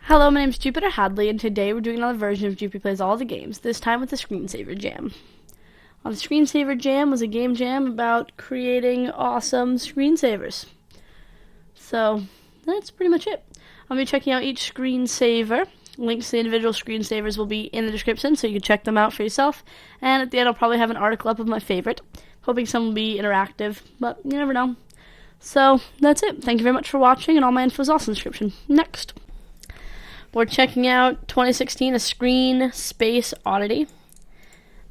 Hello, my name is Jupiter Hadley, and today we're doing another version of Jupi Plays All the Games, this time with the Screensaver Jam. The Screensaver Jam was a game jam about creating awesome screensavers. So, that's pretty much it. I'll be checking out each screensaver. Links to the individual screensavers will be in the description, so you can check them out for yourself. And at the end, I'll probably have an article up of my favorite. Hoping some will be interactive, but you never know. So, that's it. Thank you very much for watching, and all my info is also in the description. Next. We're checking out 2016, a Screen-Space Oddity.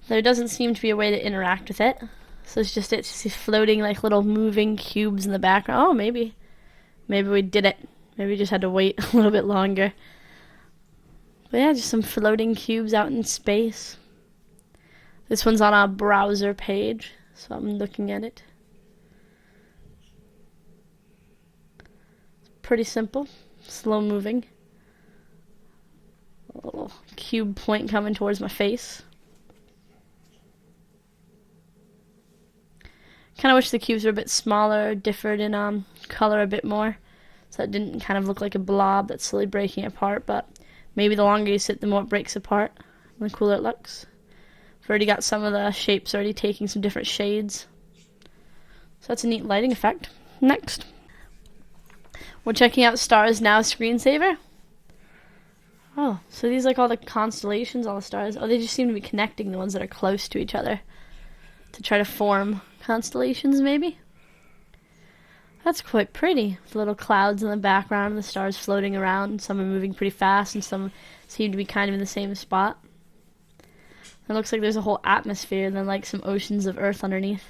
There doesn't seem to be a way to interact with it. So it's just these floating like little moving cubes in the background. Oh, maybe we did it. Maybe we just had to wait a little bit longer. But yeah, just some floating cubes out in space. This one's on a browser page, so I'm looking at it. It's pretty simple, slow moving. A little cube point coming towards my face. Kind of wish the cubes were a bit smaller, differed in color a bit more, so it didn't kind of look like a blob that's slowly breaking apart, but maybe the longer you sit, the more it breaks apart, and the cooler it looks. I've already got some of the shapes already taking some different shades. So that's a neat lighting effect. Next. We're checking out Starsnowscreensaver. Oh, so these like all the constellations, all the stars. Oh, they just seem to be connecting the ones that are close to each other to try to form constellations, maybe? That's quite pretty. The little clouds in the background and the stars floating around. Some are moving pretty fast and some seem to be kind of in the same spot. It looks like there's a whole atmosphere and then like some oceans of Earth underneath.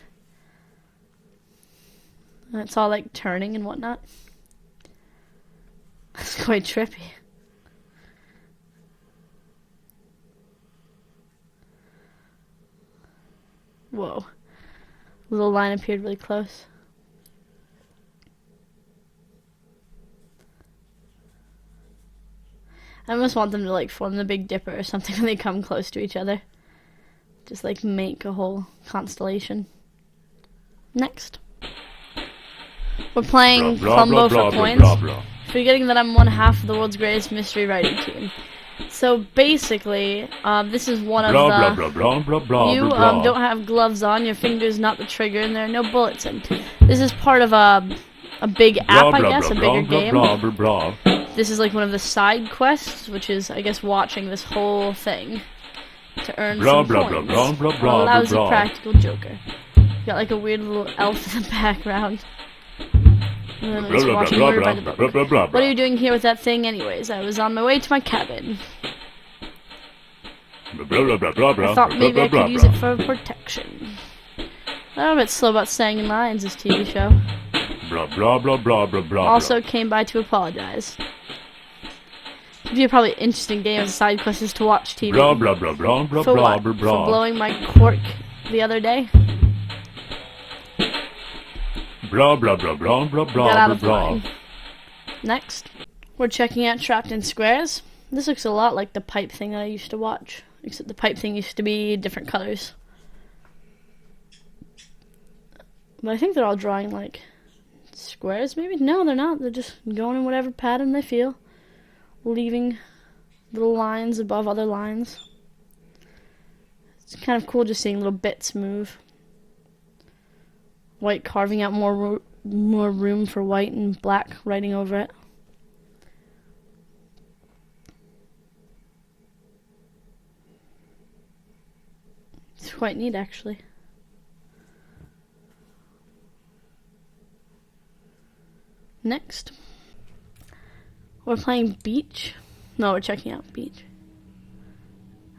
And it's all like turning and whatnot. That's quite trippy. Whoa. The little line appeared really close. I almost want them to like form the Big Dipper or something when they come close to each other. Just like make a whole constellation. Next. We're playing Columbo for coins. Forgetting that I'm one half of the world's greatest mystery writing team. So basically, this is one of the... You don't have gloves on, your finger's not the trigger, and there are no bullets in. This is part of a big app, I guess, a bigger game. This is like one of the side quests, which is, I guess, watching this whole thing to earn some coins. A lousy practical joker. Got like a weird little elf in the background. And then it's watching Murder by the Book. What are you doing here with that thing anyways? I was on my way to my cabin. I thought maybe I could use it for protection. A little bit slow about saying in lines, this TV show. Also came by to apologize. It'd be a probably interesting game as a side quest is to watch TV. For what? For blowing my cork the other day? Get out of line. Next. We're checking out Trapped in Squares. This looks a lot like the pipe thing that I used to watch. Except the pipe thing used to be different colors. But I think they're all drawing like squares maybe? No, they're not. They're just going in whatever pattern they feel. Leaving little lines above other lines. It's kind of cool just seeing little bits move. White carving out more room for white and black writing over it. It's quite neat, actually. Next. We're playing Beach. No, we're checking out Beach.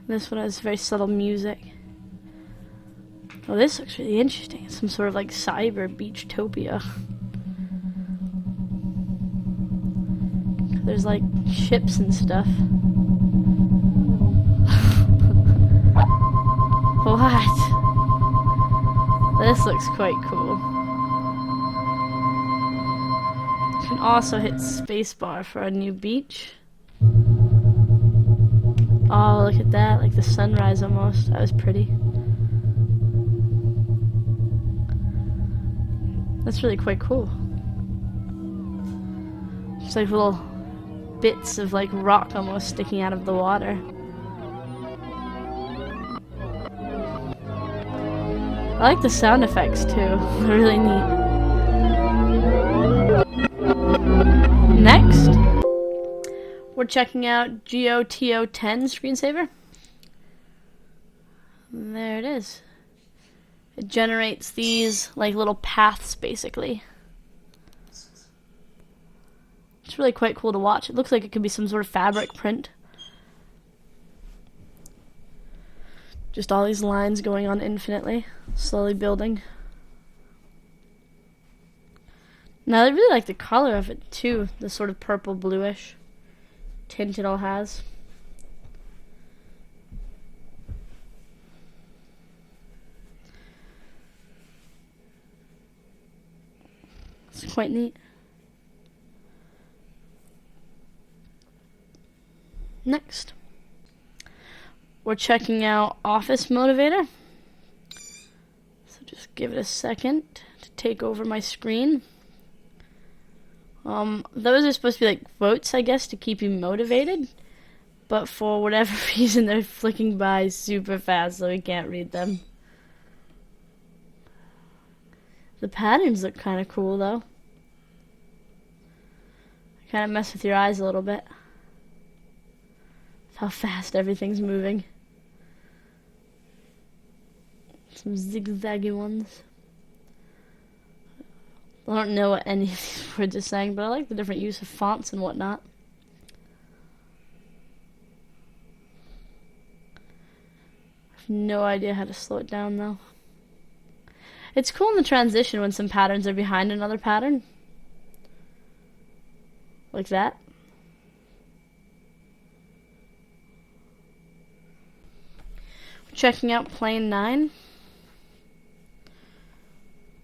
This one has very subtle music. Oh, this looks really interesting. It's some sort of like cyber beachtopia. There's like ships and stuff. What? This looks quite cool. You can also hit spacebar for a new beach. Oh, look at that. Like the sunrise almost. That was pretty. That's really quite cool. Just like little bits of like rock almost sticking out of the water. I like the sound effects too. They're really neat. Next, we're checking out GOTO 10 Screensaver. And there it is. It generates these like little paths basically. It's really quite cool to watch. It looks like it could be some sort of fabric print. Just all these lines going on infinitely, slowly building. Now I really like the color of it too, the sort of purple bluish tint it all has. It's quite neat. Next, we're checking out Office Motivator. So just give it a second to take over my screen. Those are supposed to be like votes, I guess, to keep you motivated. But for whatever reason, they're flicking by super fast, so we can't read them. The patterns look kind of cool, though. Kind of mess with your eyes a little bit. How fast everything's moving. Some zigzaggy ones. I don't know what any of these words are saying, but I like the different use of fonts and whatnot. I have no idea how to slow it down though. It's cool in the transition when some patterns are behind another pattern. Like that. Checking out plane 9.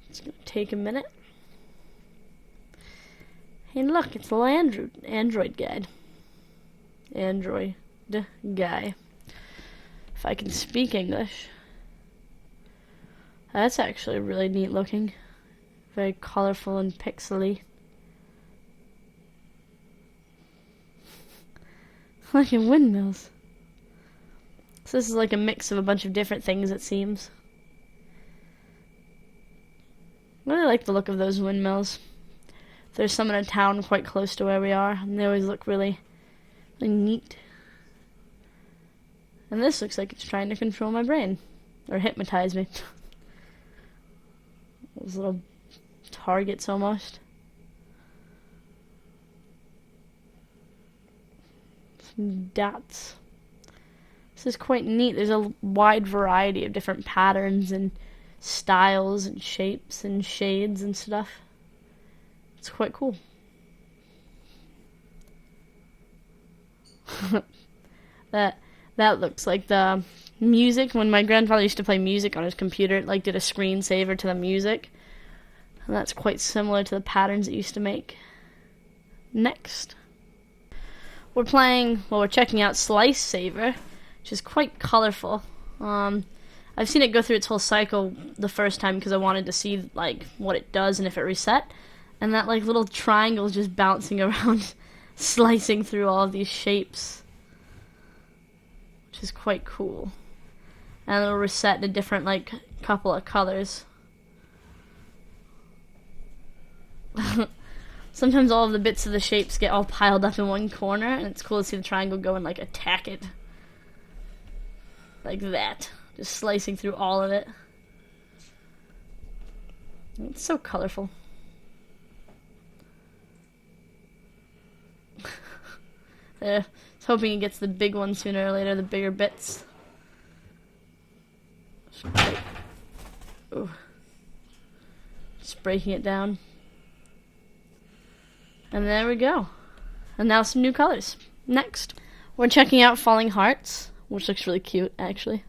It's going to take a minute. And look, it's the Android guide. Android guy. If I can speak English. That's actually really neat looking. Very colorful and pixely. Like in windmills. So this is like a mix of a bunch of different things, it seems. I really like the look of those windmills. There's some in a town quite close to where we are, and they always look really, really neat. And this looks like it's trying to control my brain. Or hypnotize me. Those little targets almost. Some dots. This is quite neat. There's a wide variety of different patterns and styles and shapes and shades and stuff. It's quite cool. That looks like the music when my grandfather used to play music on his computer. It like did a screensaver to the music, and that's quite similar to the patterns it used to make. Next, we're checking out SliceSaver, which is quite colorful. I've seen it go through its whole cycle the first time because I wanted to see like what it does and if it reset. And that like little triangle is just bouncing around, slicing through all of these shapes, which is quite cool. And it'll reset in a different like couple of colors. Sometimes all of the bits of the shapes get all piled up in one corner, and it's cool to see the triangle go and like attack it. Like that. Just slicing through all of it. It's so colorful. I was hoping it gets the big one sooner or later, the bigger bits. Ooh. Just breaking it down. And there we go. And now some new colors. Next, we're checking out Falling Hearts, which looks really cute, actually.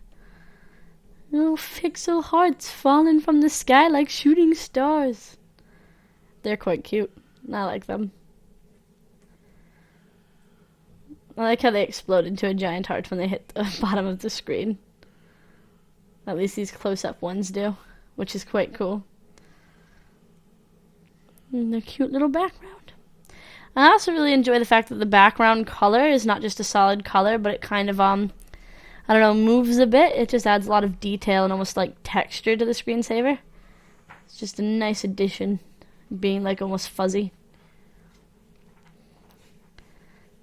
Oh, pixel hearts falling from the sky like shooting stars. They're quite cute. I like them. I like how they explode into a giant heart when they hit the bottom of the screen. At least these close-up ones do, which is quite cool. And their cute little background. I also really enjoy the fact that the background color is not just a solid color, but it kind of, I don't know, moves a bit. It just adds a lot of detail and almost like texture to the screensaver. It's just a nice addition, being like almost fuzzy.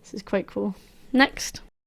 This is quite cool. Next.